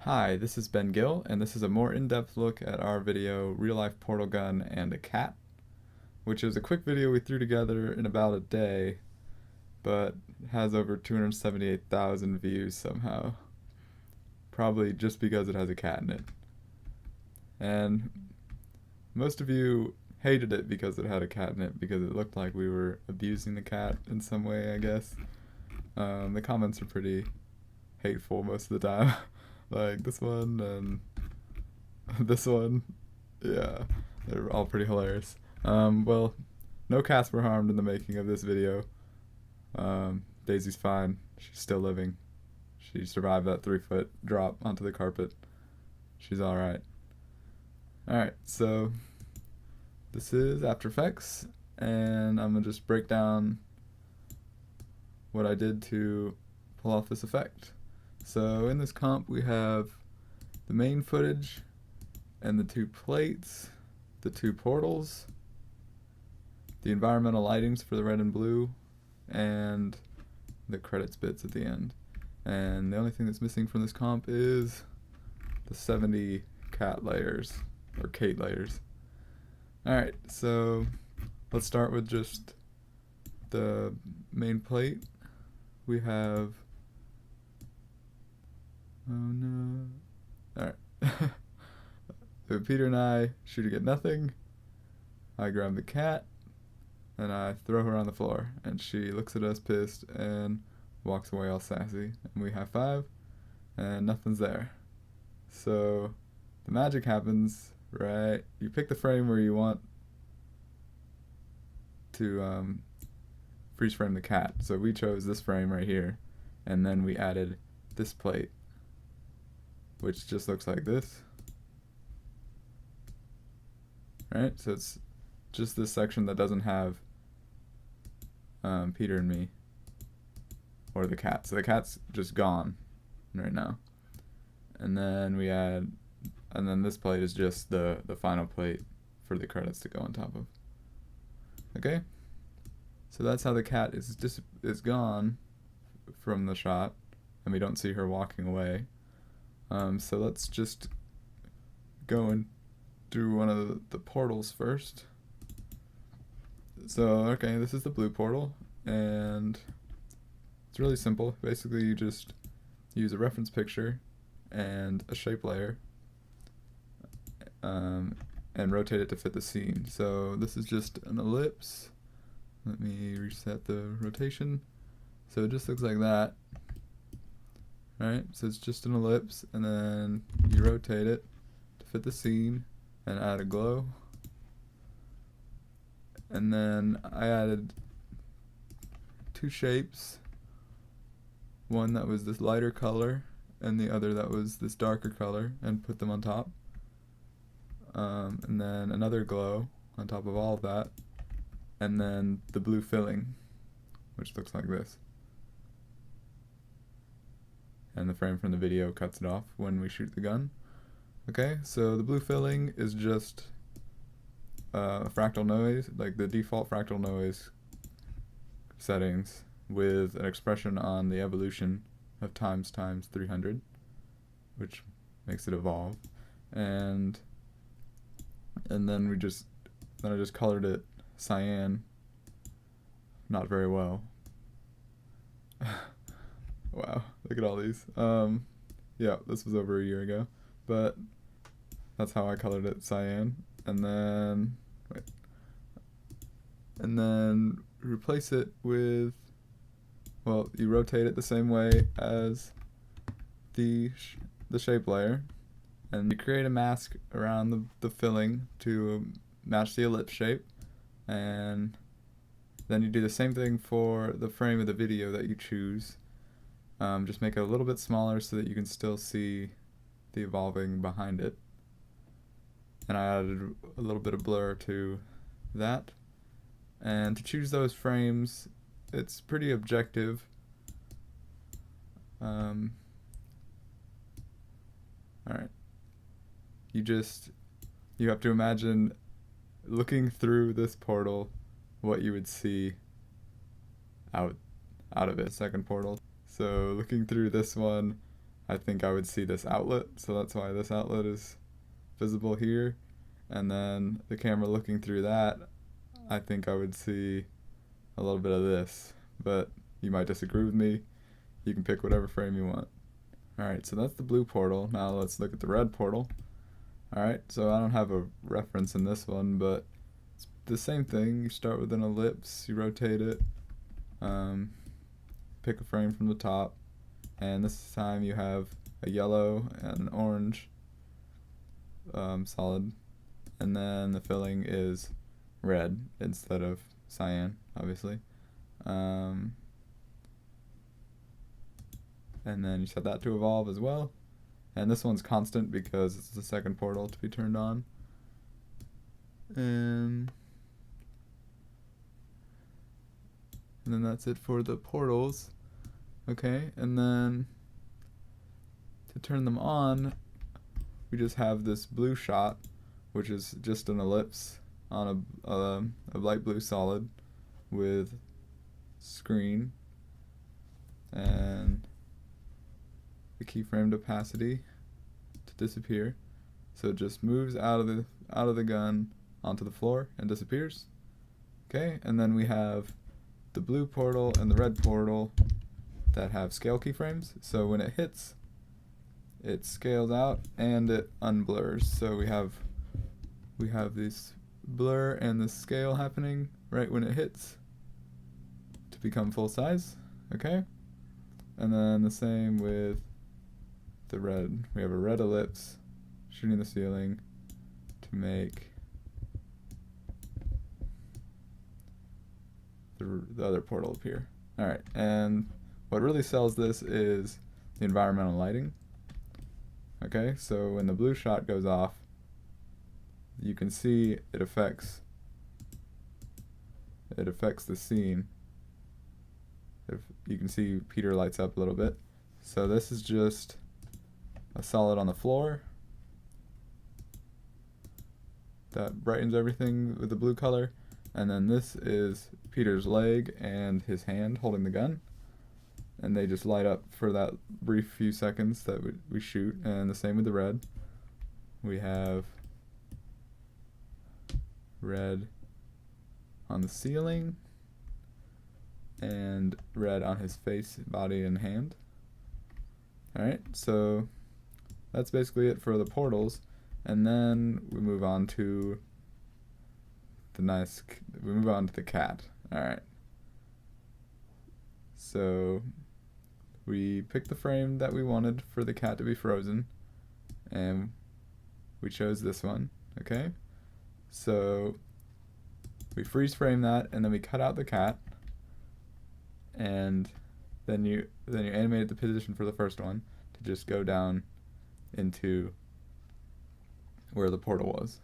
Hi, this is Ben Gill, and this is a more in-depth look at our video, Real Life Portal Gun and a Cat, which is a quick video we threw together in about a day, but has over 278,000 views somehow. Probably just because it has a cat in it. And most of you hated it because it had a cat in it, because it looked like we were abusing the cat in some way, I guess. The comments are pretty hateful most of the time. Like this one and this one. Yeah, they're all pretty hilarious. Well, no cats were harmed in the making of this video. Daisy's fine. She's still living. She survived that 3-foot drop onto the carpet. She's alright. Alright, so this is After Effects, and I'm going to just break down what I did to pull off this effect. So in this comp we have the main footage and the 2 plates, the 2 portals, the environmental lightings for the red and blue, and the credits bits at the end. And the only thing that's missing from this comp is the 70 cat layers, or Kate layers. Alright, so let's start with just the main plate. We have... oh no. Alright. So Peter and I shoot to get nothing. I grab the cat and I throw her on the floor, and she looks at us pissed and walks away all sassy, and we high five and nothing's there. So the magic happens, right? You pick the frame where you want to freeze frame the cat. So we chose this frame right here, and then we added this plate, which just looks like this. Right? So it's just this section that doesn't have Peter and me, or the cat. So the cat's just gone right now. And then we add, and then this plate is just the final plate for the credits to go on top of. Okay? So that's how the cat is gone from the shot, and we don't see her walking away. So let's just go and do one of the portals first. So, okay, this is the blue portal, and it's really simple. Basically, you just use a reference picture and a shape layer, and rotate it to fit the scene. So this is just an ellipse. Let me reset the rotation. So it just looks like that. Right? So it's just an ellipse, and then you rotate it to fit the scene and add a glow. And then I added 2 shapes. One that was this lighter color and the other that was this darker color, and put them on top. And then another glow on top of all of that. And then the blue filling, which looks like this. And the frame from the video cuts it off when we shoot the gun. Okay, so the blue filling is just fractal noise, like the default fractal noise settings, with an expression on the evolution of times 300, which makes it evolve. And then I just colored it cyan, not very well. Wow, look at all these. Yeah, this was over a year ago, but that's how I colored it cyan. And then replace it with, well, you rotate it the same way as the shape layer, and you create a mask around the filling to match the ellipse shape, and then you do the same thing for the frame of the video that you choose. Just make it a little bit smaller so that you can still see the evolving behind it. And I added a little bit of blur to that. And to choose those frames, it's pretty objective. Alright. You have to imagine looking through this portal what you would see out of it, second portal. So looking through this one, I think I would see this outlet, so that's why this outlet is visible here. And then the camera looking through that, I think I would see a little bit of this, but you might disagree with me. You can pick whatever frame you want. Alright, so that's the blue portal. Now let's look at the red portal. Alright, so I don't have a reference in this one, but it's the same thing. You start with an ellipse, you rotate it, pick a frame from the top, and this time you have a yellow and an orange solid, and then the filling is red instead of cyan, obviously. And then you set that to evolve as well. And this one's constant because it's the second portal to be turned on. And then that's it for the portals. Okay, and then to turn them on, we just have this blue shot, which is just an ellipse on a light blue solid with screen and the keyframed opacity to disappear. So it just moves out of the gun onto the floor and disappears. Okay, and then we have the blue portal and the red portal that have scale keyframes. So when it hits, it scales out and it unblurs. So we have this blur and the scale happening right when it hits to become full size. Okay, and then the same with the red. We have a red ellipse shooting the ceiling to make the other portal appear. Alright, and what really sells this is the environmental lighting. Okay, so when the blue shot goes off, you can see it affects the scene. If you can see Peter lights up a little bit. So this is just a solid on the floor that brightens everything with the blue color, and then this is Peter's leg and his hand holding the gun, and they just light up for that brief few seconds that we shoot. And the same with the red. We have red on the ceiling and red on his face, body, and hand. Alright, so that's basically it for the portals, and then we move on to the cat. Alright, so we picked the frame that we wanted for the cat to be frozen, and we chose this one. Okay, so we freeze frame that, and then we cut out the cat, and then you animate the position for the first one to just go down into where the portal was.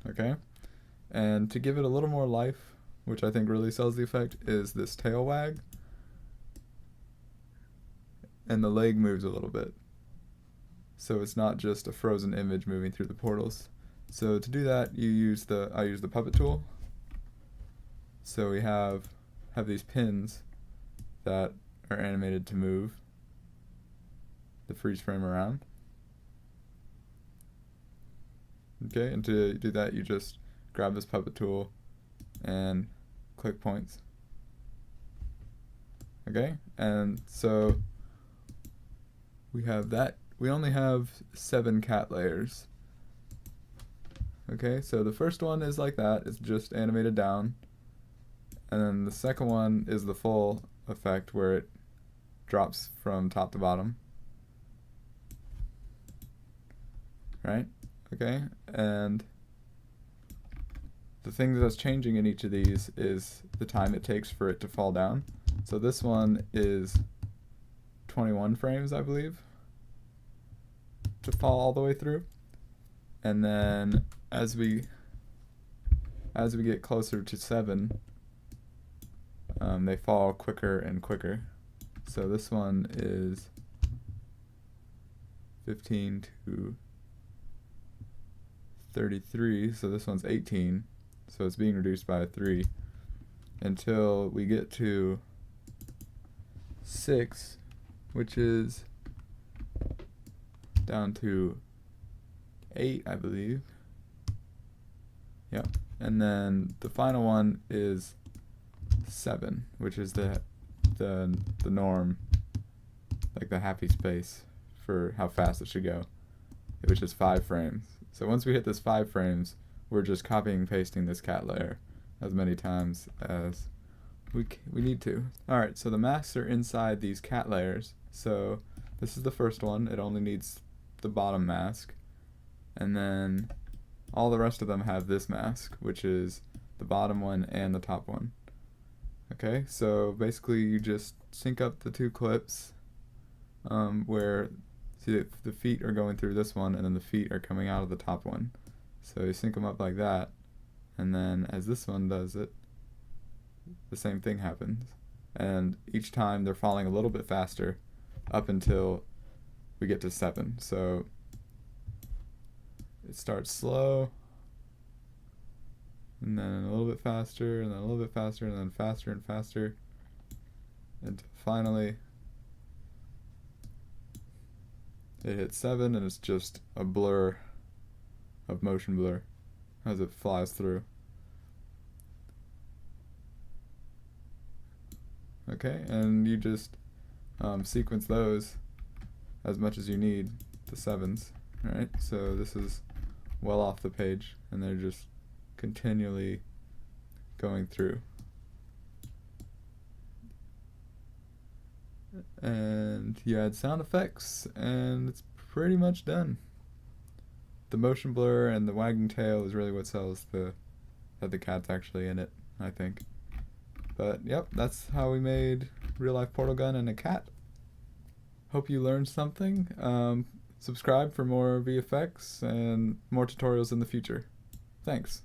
Okay, and to give it a little more life, which I think really sells the effect, is this tail wag, and the leg moves a little bit, so it's not just a frozen image moving through the portals. So to do that, I use the puppet tool. So we have these pins that are animated to move the freeze frame around. Okay, and to do that, you just grab this puppet tool and click points. Okay, and so we have that. We only have 7 cat layers. Okay, so the first one is like that, it's just animated down, and then the second one is the full effect where it drops from top to bottom. Right? Okay, and the thing that's changing in each of these is the time it takes for it to fall down. So this one is 21 frames, I believe, to fall all the way through. And then as we get closer to 7, they fall quicker and quicker. So this one is 15 to 33, so this one's 18, so it's being reduced by 3 until we get to 6, which is down to 8, I believe. Yep. And then the final one is 7, which is the norm, like the happy space for how fast it should go, which is 5 frames. So once we hit this 5 frames, we're just copying and pasting this cat layer as many times as we need to. Alright, so the masks are inside these cat layers. So this is the first one. It only needs the bottom mask. And then all the rest of them have this mask, which is the bottom one and the top one. Okay, so basically you just sync up the 2 clips where, see, the feet are going through this one and then the feet are coming out of the top one. So you sync them up like that, and then as this one does it, the same thing happens. And each time they're falling a little bit faster up until we get to 7. So it starts slow, and then a little bit faster, and then a little bit faster, and then faster and faster, and finally it hits 7, and it's just a blur of motion blur as it flies through. Okay, and you just sequence those as much as you need, the 7s, right? So this is well off the page, and they're just continually going through. And you add sound effects, and it's pretty much done. The motion blur and the wagging tail is really what sells that the cat's actually in it, I think. But yep, that's how we made Real Life Portal Gun and a cat. Hope you learned something. Subscribe for more VFX and more tutorials in the future. Thanks.